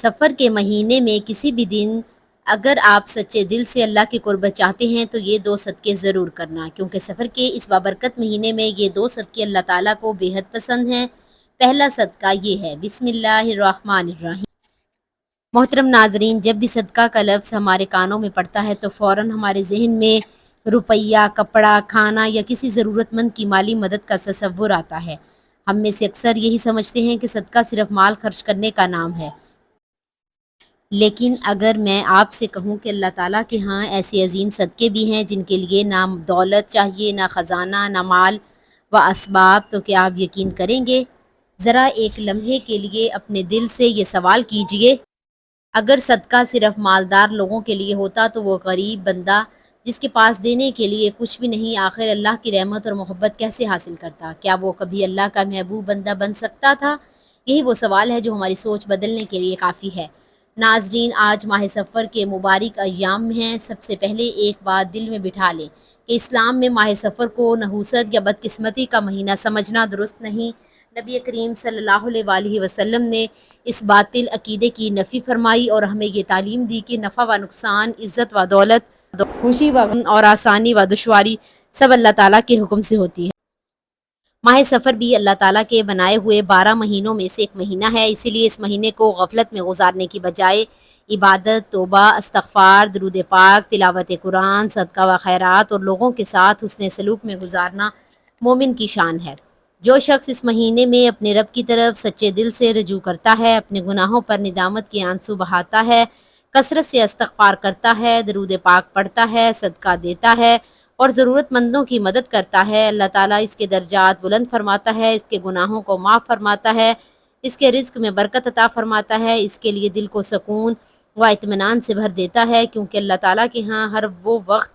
سفر کے مہینے میں کسی بھی دن اگر آپ سچے دل سے اللہ کی قربت چاہتے ہیں تو یہ دو صدقے ضرور کرنا، کیونکہ سفر کے اس بابرکت مہینے میں یہ دو صدقے اللہ تعالیٰ کو بے حد پسند ہیں۔ پہلا صدقہ یہ ہے، بسم اللہ الرحمن الرحیم۔ محترم ناظرین، جب بھی صدقہ کا لفظ ہمارے کانوں میں پڑتا ہے تو فوراً ہمارے ذہن میں روپیہ، کپڑا، کھانا یا کسی ضرورت مند کی مالی مدد کا تصور آتا ہے۔ ہم میں سے اکثر یہی سمجھتے ہیں کہ صدقہ صرف مال خرچ کرنے کا نام ہے، لیکن اگر میں آپ سے کہوں کہ اللہ تعالیٰ کے ہاں ایسے عظیم صدقے بھی ہیں جن کے لیے نہ دولت چاہیے، نہ خزانہ، نہ مال و اسباب، تو کیا آپ یقین کریں گے؟ ذرا ایک لمحے کے لیے اپنے دل سے یہ سوال کیجئے، اگر صدقہ صرف مالدار لوگوں کے لیے ہوتا تو وہ غریب بندہ جس کے پاس دینے کے لیے کچھ بھی نہیں آخر اللہ کی رحمت اور محبت کیسے حاصل کرتا؟ کیا وہ کبھی اللہ کا محبوب بندہ بن سکتا تھا؟ یہی وہ سوال ہے جو ہماری سوچ بدلنے کے لیے کافی ہے۔ ناظرین، آج ماہ سفر کے مبارک ایام ہیں۔ سب سے پہلے ایک بات دل میں بٹھا لیں کہ اسلام میں ماہ سفر کو نحوست یا بدقسمتی کا مہینہ سمجھنا درست نہیں۔ نبی کریم صلی اللہ علیہ وآلہ وسلم نے اس باطل عقیدے کی نفی فرمائی اور ہمیں یہ تعلیم دی کہ نفع و نقصان، عزت و دولت، خوشی و غم اور آسانی و دشواری سب اللہ تعالیٰ کے حکم سے ہوتی ہے۔ ماہ سفر بھی اللہ تعالیٰ کے بنائے ہوئے 12 مہینوں میں سے ایک مہینہ ہے، اسی لیے اس مہینے کو غفلت میں گزارنے کی بجائے عبادت، توبہ، استغفار، درود پاک، تلاوت قرآن، صدقہ و خیرات اور لوگوں کے ساتھ حسن سلوک میں گزارنا مومن کی شان ہے۔ جو شخص اس مہینے میں اپنے رب کی طرف سچے دل سے رجوع کرتا ہے، اپنے گناہوں پر ندامت کے آنسو بہاتا ہے، کثرت سے استغفار کرتا ہے، درود پاک پڑھتا ہے، صدقہ دیتا ہے اور ضرورت مندوں کی مدد کرتا ہے، اللہ تعالیٰ اس کے درجات بلند فرماتا ہے، اس کے گناہوں کو معاف فرماتا ہے، اس کے رزق میں برکت عطا فرماتا ہے، اس کے لیے دل کو سکون و اطمینان سے بھر دیتا ہے، کیونکہ اللہ تعالیٰ کے ہاں ہر وہ وقت،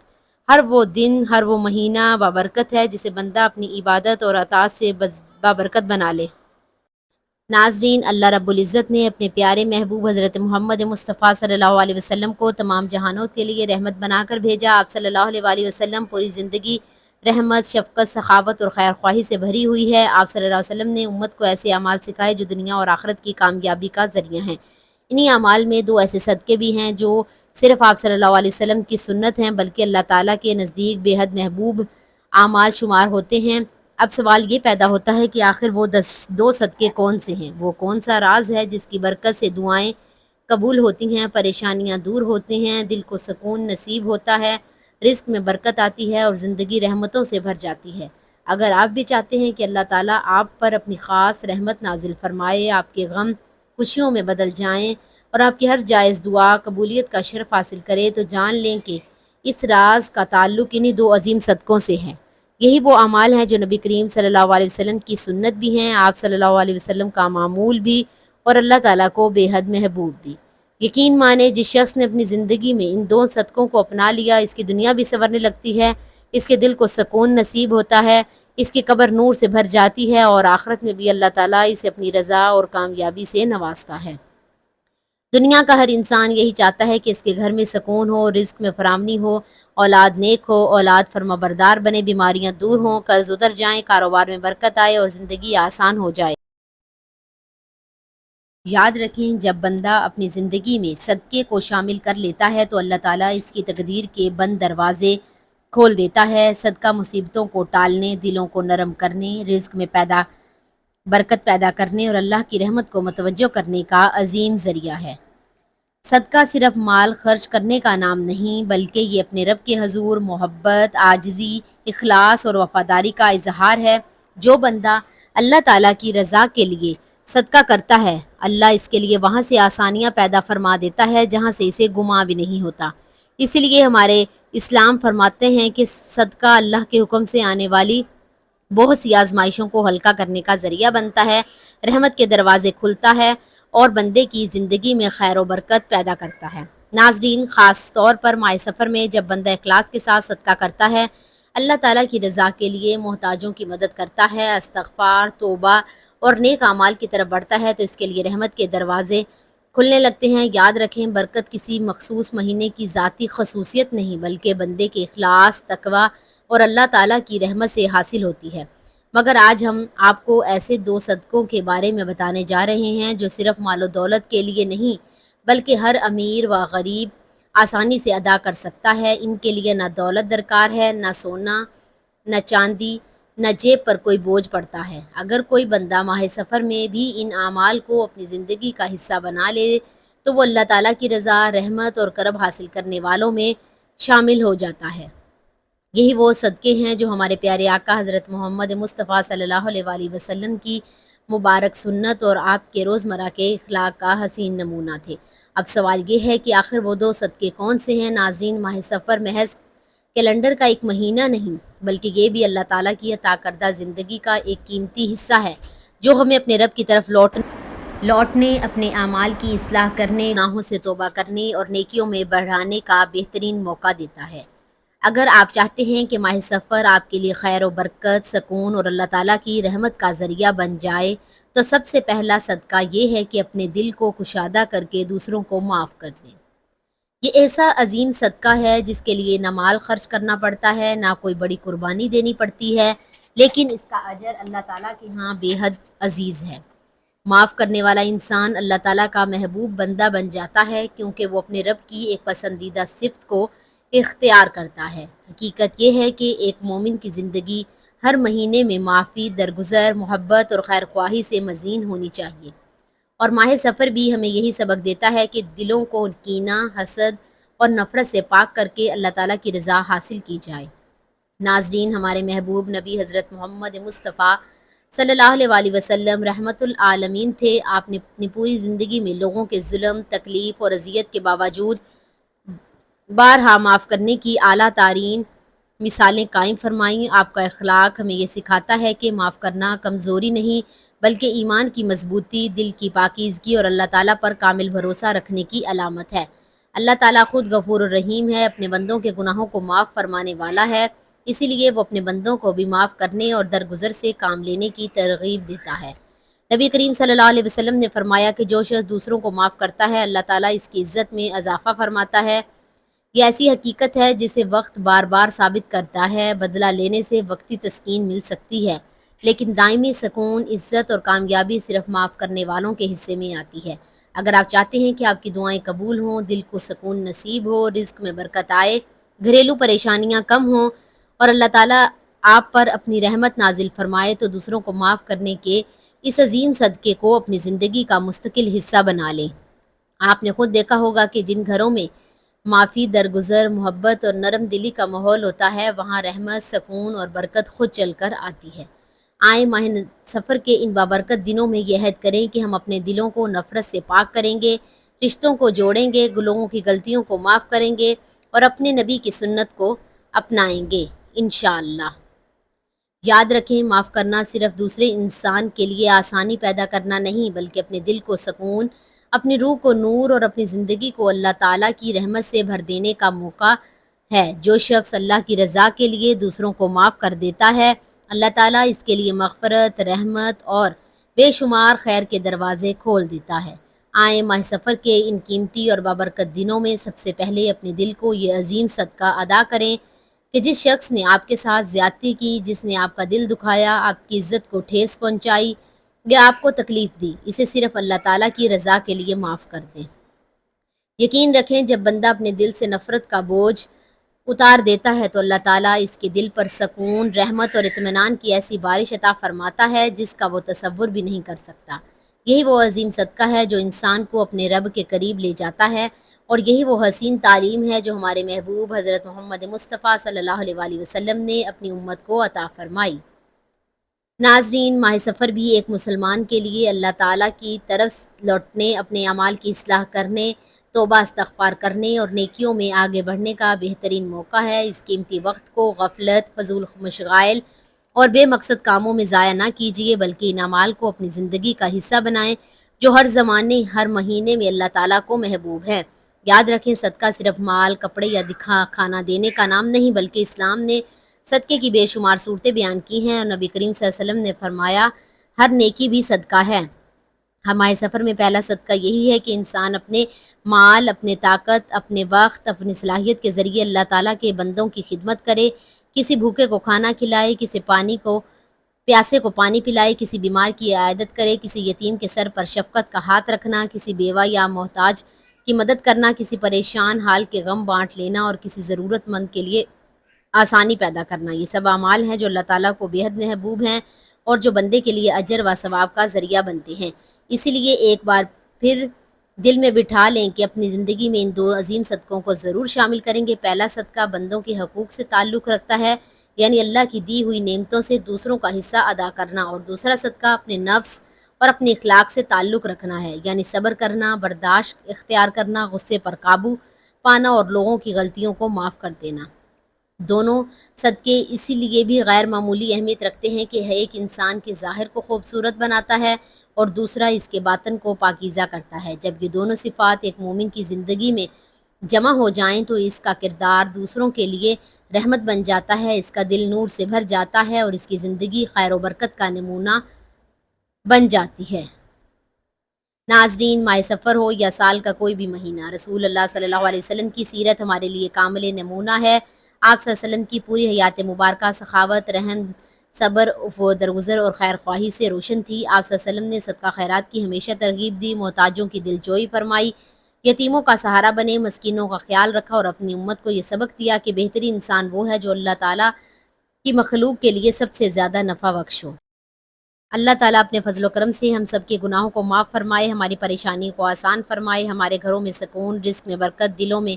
ہر وہ دن، ہر وہ مہینہ بابرکت ہے جسے بندہ اپنی عبادت اور اطاعت سے بابرکت بنا لے۔ ناظرین، اللہ رب العزت نے اپنے پیارے محبوب حضرت محمد مصطفیٰ صلی اللہ علیہ وسلم کو تمام جہانوں کے لیے رحمت بنا کر بھیجا۔ آپ صلی اللہ علیہ وآلہ وسلم پوری زندگی رحمت، شفقت، سخاوت اور خیر خواہی سے بھری ہوئی ہے۔ آپ صلی اللہ علیہ وسلم نے امت کو ایسے اعمال سکھائے جو دنیا اور آخرت کی کامیابی کا ذریعہ ہیں۔ انہی اعمال میں دو ایسے صدقے بھی ہیں جو صرف آپ صلی اللہ علیہ وسلم کی سنت ہیں بلکہ اللہ تعالیٰ کے نزدیک بے حد محبوب اعمال شمار ہوتے ہیں۔ اب سوال یہ پیدا ہوتا ہے کہ آخر وہ دو صدقے کون سے ہیں؟ وہ کون سا راز ہے جس کی برکت سے دعائیں قبول ہوتی ہیں، پریشانیاں دور ہوتی ہیں، دل کو سکون نصیب ہوتا ہے، رزق میں برکت آتی ہے اور زندگی رحمتوں سے بھر جاتی ہے؟ اگر آپ بھی چاہتے ہیں کہ اللہ تعالیٰ آپ پر اپنی خاص رحمت نازل فرمائے، آپ کے غم خوشیوں میں بدل جائیں اور آپ کی ہر جائز دعا قبولیت کا شرف حاصل کرے، تو جان لیں کہ اس راز کا تعلق انہی دو عظیم صدقوں سے ہے۔ یہی وہ اعمال ہیں جو نبی کریم صلی اللہ علیہ وسلم کی سنت بھی ہیں، آپ صلی اللہ علیہ وسلم کا معمول بھی اور اللہ تعالیٰ کو بے حد محبوب بھی۔ یقین مانے، جس شخص نے اپنی زندگی میں ان دو صدقوں کو اپنا لیا، اس کی دنیا بھی سنورنے لگتی ہے، اس کے دل کو سکون نصیب ہوتا ہے، اس کی قبر نور سے بھر جاتی ہے اور آخرت میں بھی اللہ تعالیٰ اسے اپنی رضا اور کامیابی سے نوازتا ہے۔ دنیا کا ہر انسان یہی چاہتا ہے کہ اس کے گھر میں سکون ہو، رزق میں فراوانی ہو، اولاد نیک ہو، اولاد فرما بردار بنے، بیماریاں دور ہوں، قرض اتر جائیں، کاروبار میں برکت آئے اور زندگی آسان ہو جائے۔ یاد رکھیں، جب بندہ اپنی زندگی میں صدقے کو شامل کر لیتا ہے تو اللہ تعالیٰ اس کی تقدیر کے بند دروازے کھول دیتا ہے۔ صدقہ مصیبتوں کو ٹالنے، دلوں کو نرم کرنے، رزق میں برکت پیدا کرنے اور اللہ کی رحمت کو متوجہ کرنے کا عظیم ذریعہ ہے۔ صدقہ صرف مال خرچ کرنے کا نام نہیں، بلکہ یہ اپنے رب کے حضور محبت، عاجزی، اخلاص اور وفاداری کا اظہار ہے۔ جو بندہ اللہ تعالیٰ کی رضا کے لیے صدقہ کرتا ہے، اللہ اس کے لیے وہاں سے آسانیاں پیدا فرما دیتا ہے جہاں سے اسے گمان بھی نہیں ہوتا۔ اسی لیے ہمارے اسلام فرماتے ہیں کہ صدقہ اللہ کے حکم سے آنے والی بہت سی آزمائشوں کو ہلکا کرنے کا ذریعہ بنتا ہے، رحمت کے دروازے کھلتا ہے اور بندے کی زندگی میں خیر و برکت پیدا کرتا ہے۔ ناظرین، خاص طور پر ماہ سفر میں جب بندہ اخلاص کے ساتھ صدقہ کرتا ہے، اللہ تعالیٰ کی رضا کے لیے محتاجوں کی مدد کرتا ہے، استغفار، توبہ اور نیک اعمال کی طرف بڑھتا ہے تو اس کے لیے رحمت کے دروازے کھلنے لگتے ہیں۔ یاد رکھیں، برکت کسی مخصوص مہینے کی ذاتی خصوصیت نہیں بلکہ بندے کے اخلاص، تقوی اور اللہ تعالیٰ کی رحمت سے حاصل ہوتی ہے۔ مگر آج ہم آپ کو ایسے دو صدقوں کے بارے میں بتانے جا رہے ہیں جو صرف مال و دولت کے لیے نہیں بلکہ ہر امیر و غریب آسانی سے ادا کر سکتا ہے۔ ان کے لیے نہ دولت درکار ہے، نہ سونا، نہ چاندی، نہ جیب پر کوئی بوجھ پڑتا ہے۔ اگر کوئی بندہ ماہ سفر میں بھی ان اعمال کو اپنی زندگی کا حصہ بنا لے تو وہ اللہ تعالیٰ کی رضا، رحمت اور کرب حاصل کرنے والوں میں شامل ہو جاتا ہے۔ یہی وہ صدقے ہیں جو ہمارے پیارے آقا حضرت محمد مصطفیٰ صلی اللہ علیہ وآلہ وسلم کی مبارک سنت اور آپ کے روزمرہ کے اخلاق کا حسین نمونہ تھے۔ اب سوال یہ ہے کہ آخر وہ دو صدقے کون سے ہیں؟ ناظرین، ماہ سفر محض کیلنڈر کا ایک مہینہ نہیں، بلکہ یہ بھی اللہ تعالیٰ کی عطا کردہ زندگی کا ایک قیمتی حصہ ہے جو ہمیں اپنے رب کی طرف لوٹنے، اپنے اعمال کی اصلاح کرنے، گناہوں سے توبہ کرنے اور نیکیوں میں بڑھانے کا بہترین موقع دیتا ہے۔ اگر آپ چاہتے ہیں کہ ماہ سفر آپ کے لیے خیر و برکت، سکون اور اللہ تعالیٰ کی رحمت کا ذریعہ بن جائے تو سب سے پہلا صدقہ یہ ہے کہ اپنے دل کو کشادہ کر کے دوسروں کو معاف کر دیں۔ یہ ایسا عظیم صدقہ ہے جس کے لیے نہ مال خرچ کرنا پڑتا ہے، نہ کوئی بڑی قربانی دینی پڑتی ہے، لیکن اس کا اجر اللہ تعالیٰ کے ہاں بے حد عزیز ہے۔ معاف کرنے والا انسان اللہ تعالیٰ کا محبوب بندہ بن جاتا ہے کیونکہ وہ اپنے رب کی ایک پسندیدہ صفت کو اختیار کرتا ہے۔ حقیقت یہ ہے کہ ایک مومن کی زندگی ہر مہینے میں معافی، درگزر، محبت اور خیر خواہی سے مزین ہونی چاہیے، اور ماہ سفر بھی ہمیں یہی سبق دیتا ہے کہ دلوں کو کینہ، حسد اور نفرت سے پاک کر کے اللہ تعالیٰ کی رضا حاصل کی جائے۔ ناظرین، ہمارے محبوب نبی حضرت محمد مصطفیٰ صلی اللہ علیہ وآلہ وسلم رحمت العالمین تھے۔ آپ نے اپنی پوری زندگی میں لوگوں کے ظلم، تکلیف اور اذیت کے باوجود بارہا معاف کرنے کی اعلیٰ ترین مثالیں قائم فرمائیں۔ آپ کا اخلاق ہمیں یہ سکھاتا ہے کہ معاف کرنا کمزوری نہیں بلکہ ایمان کی مضبوطی، دل کی پاکیزگی اور اللہ تعالیٰ پر کامل بھروسہ رکھنے کی علامت ہے۔ اللہ تعالیٰ خود غفور الرحیم ہے، اپنے بندوں کے گناہوں کو معاف فرمانے والا ہے، اسی لیے وہ اپنے بندوں کو بھی معاف کرنے اور درگزر سے کام لینے کی ترغیب دیتا ہے۔ نبی کریم صلی اللہ علیہ وسلم نے فرمایا کہ جو شخص دوسروں کو معاف کرتا ہے اللہ تعالیٰ اس کی عزت میں اضافہ فرماتا ہے۔ یہ ایسی حقیقت ہے جسے وقت بار بار ثابت کرتا ہے۔ بدلہ لینے سے وقتی تسکین مل سکتی ہے، لیکن دائمی سکون، عزت اور کامیابی صرف معاف کرنے والوں کے حصے میں آتی ہے۔ اگر آپ چاہتے ہیں کہ آپ کی دعائیں قبول ہوں، دل کو سکون نصیب ہو، رزق میں برکت آئے، گھریلو پریشانیاں کم ہوں اور اللہ تعالیٰ آپ پر اپنی رحمت نازل فرمائے تو دوسروں کو معاف کرنے کے اس عظیم صدقے کو اپنی زندگی کا مستقل حصہ بنا لیں۔ آپ نے خود دیکھا ہوگا کہ جن گھروں میں معافی، درگزر، محبت اور نرم دلی کا ماحول ہوتا ہے وہاں رحمت، سکون اور برکت خود چل کر آتی ہے۔ آئیں ماہ سفر کے ان بابرکت دنوں میں یہ عہد کریں کہ ہم اپنے دلوں کو نفرت سے پاک کریں گے، رشتوں کو جوڑیں گے، لوگوں کی غلطیوں کو معاف کریں گے اور اپنے نبی کی سنت کو اپنائیں گے انشاءاللہ۔ یاد رکھیں، معاف کرنا صرف دوسرے انسان کے لیے آسانی پیدا کرنا نہیں بلکہ اپنے دل کو سکون، اپنی روح کو نور اور اپنی زندگی کو اللہ تعالیٰ کی رحمت سے بھر دینے کا موقع ہے۔ جو شخص اللہ کی رضا کے لیے دوسروں کو معاف کر دیتا ہے اللہ تعالیٰ اس کے لیے مغفرت، رحمت اور بے شمار خیر کے دروازے کھول دیتا ہے۔ آئیں ماہ سفر کے ان قیمتی اور بابرکت دنوں میں سب سے پہلے اپنے دل کو یہ عظیم صدقہ ادا کریں کہ جس شخص نے آپ کے ساتھ زیادتی کی، جس نے آپ کا دل دکھایا، آپ کی عزت کو ٹھیس پہنچائی یا آپ کو تکلیف دی، اسے صرف اللہ تعالیٰ کی رضا کے لیے معاف کر دیں۔ یقین رکھیں جب بندہ اپنے دل سے نفرت کا بوجھ اتار دیتا ہے تو اللہ تعالیٰ اس کے دل پر سکون، رحمت اور اطمینان کی ایسی بارش عطا فرماتا ہے جس کا وہ تصور بھی نہیں کر سکتا۔ یہی وہ عظیم صدقہ ہے جو انسان کو اپنے رب کے قریب لے جاتا ہے، اور یہی وہ حسین تعلیم ہے جو ہمارے محبوب حضرت محمد مصطفیٰ صلی اللہ علیہ وآلہ وسلم نے اپنی امت کو عطا فرمائی۔ ناظرین، ماہ سفر بھی ایک مسلمان کے لیے اللہ تعالیٰ کی طرف لوٹنے، اپنے اعمال کی اصلاح کرنے، توبہ استغفار کرنے اور نیکیوں میں آگے بڑھنے کا بہترین موقع ہے۔ اس قیمتی وقت کو غفلت، فضول مشغائل اور بے مقصد کاموں میں ضائع نہ کیجیے بلکہ ان اعمال کو اپنی زندگی کا حصہ بنائیں جو ہر زمانے، ہر مہینے میں اللہ تعالیٰ کو محبوب ہے۔ یاد رکھیں، صدقہ صرف مال، کپڑے یا کھانا دینے کا نام نہیں بلکہ اسلام نے صدقے کی بے شمار صورتیں بیان کی ہیں، اور نبی کریم صلی اللہ علیہ وسلم نے فرمایا ہر نیکی بھی صدقہ ہے۔ ہمارے سفر میں پہلا صدقہ یہی ہے کہ انسان اپنے مال، اپنے طاقت، اپنے وقت، اپنی صلاحیت کے ذریعے اللہ تعالیٰ کے بندوں کی خدمت کرے، کسی بھوکے کو کھانا کھلائے، کسی پیاسے کو پانی پلائے، کسی بیمار کی عیادت کرے، کسی یتیم کے سر پر شفقت کا ہاتھ رکھنا، کسی بیوہ یا محتاج کی مدد کرنا، کسی پریشان حال کے غم بانٹ لینا اور کسی ضرورت مند کے لیے آسانی پیدا کرنا، یہ سب اعمال ہیں جو اللہ تعالیٰ کو بے حد محبوب ہیں اور جو بندے کے لیے اجر و ثواب کا ذریعہ بنتے ہیں۔ اسی لیے ایک بار پھر دل میں بٹھا لیں کہ اپنی زندگی میں ان دو عظیم صدقوں کو ضرور شامل کریں گے۔ پہلا صدقہ بندوں کے حقوق سے تعلق رکھتا ہے، یعنی اللہ کی دی ہوئی نعمتوں سے دوسروں کا حصہ ادا کرنا، اور دوسرا صدقہ اپنے نفس اور اپنے اخلاق سے تعلق رکھنا ہے، یعنی صبر کرنا، برداشت اختیار کرنا، غصے پر قابو پانا اور لوگوں کی غلطیوں کو معاف کر دینا۔ دونوں صدقے اسی لیے بھی غیر معمولی اہمیت رکھتے ہیں کہ ایک انسان کے ظاہر کو خوبصورت بناتا ہے اور دوسرا اس کے باطن کو پاکیزہ کرتا ہے۔ جب یہ دونوں صفات ایک مومن کی زندگی میں جمع ہو جائیں تو اس کا کردار دوسروں کے لیے رحمت بن جاتا ہے، اس کا دل نور سے بھر جاتا ہے اور اس کی زندگی خیر و برکت کا نمونہ بن جاتی ہے۔ ناظرین، ماہ سفر ہو یا سال کا کوئی بھی مہینہ، رسول اللہ صلی اللہ علیہ وسلم کی سیرت ہمارے لیے کامل نمونہ ہے۔ آپ صلی اللہ علیہ وسلم کی پوری حیات مبارکہ سخاوت، رحم، صبر و درگزر اور خیر خواہی سے روشن تھی۔ آپ صلی اللہ علیہ وسلم نے صدقہ خیرات کی ہمیشہ ترغیب دی، محتاجوں کی دلجوئی فرمائی، یتیموں کا سہارا بنے، مسکینوں کا خیال رکھا اور اپنی امت کو یہ سبق دیا کہ بہترین انسان وہ ہے جو اللہ تعالیٰ کی مخلوق کے لیے سب سے زیادہ نفع بخش ہو۔ اللہ تعالیٰ اپنے فضل و کرم سے ہم سب کے گناہوں کو معاف فرمائے، ہماری پریشانی کو آسان فرمائے، ہمارے گھروں میں سکون، رزق میں برکت، دلوں میں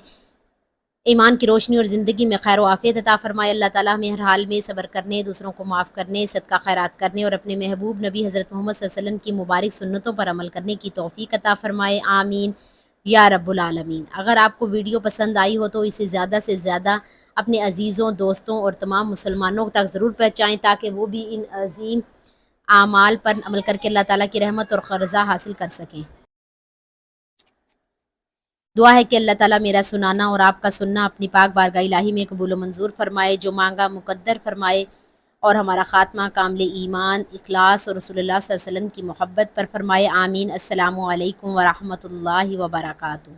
ایمان کی روشنی اور زندگی میں خیر و عافیت عطا فرمائے۔ اللہ تعالیٰ ہمیں ہر حال میں صبر کرنے، دوسروں کو معاف کرنے، صدقہ خیرات کرنے اور اپنے محبوب نبی حضرت محمد صلی اللہ علیہ وسلم کی مبارک سنتوں پر عمل کرنے کی توفیق عطا فرمائے، آمین یا رب العالمین۔ اگر آپ کو ویڈیو پسند آئی ہو تو اسے زیادہ سے زیادہ اپنے عزیزوں، دوستوں اور تمام مسلمانوں تک ضرور پہنچائیں تاکہ وہ بھی ان عظیم اعمال پر عمل کر کے اللہ تعالیٰ کی رحمت اور رضا حاصل کر سکیں۔ دعا ہے کہ اللہ تعالیٰ میرا سنانا اور آپ کا سننا اپنی پاک بارگاہ الہی میں قبول و منظور فرمائے، جو مانگا مقدر فرمائے اور ہمارا خاتمہ کامل ایمان، اخلاص اور رسول اللہ صلی اللہ علیہ وسلم کی محبت پر فرمائے، آمین۔ السلام علیکم ورحمۃ اللہ وبرکاتہ۔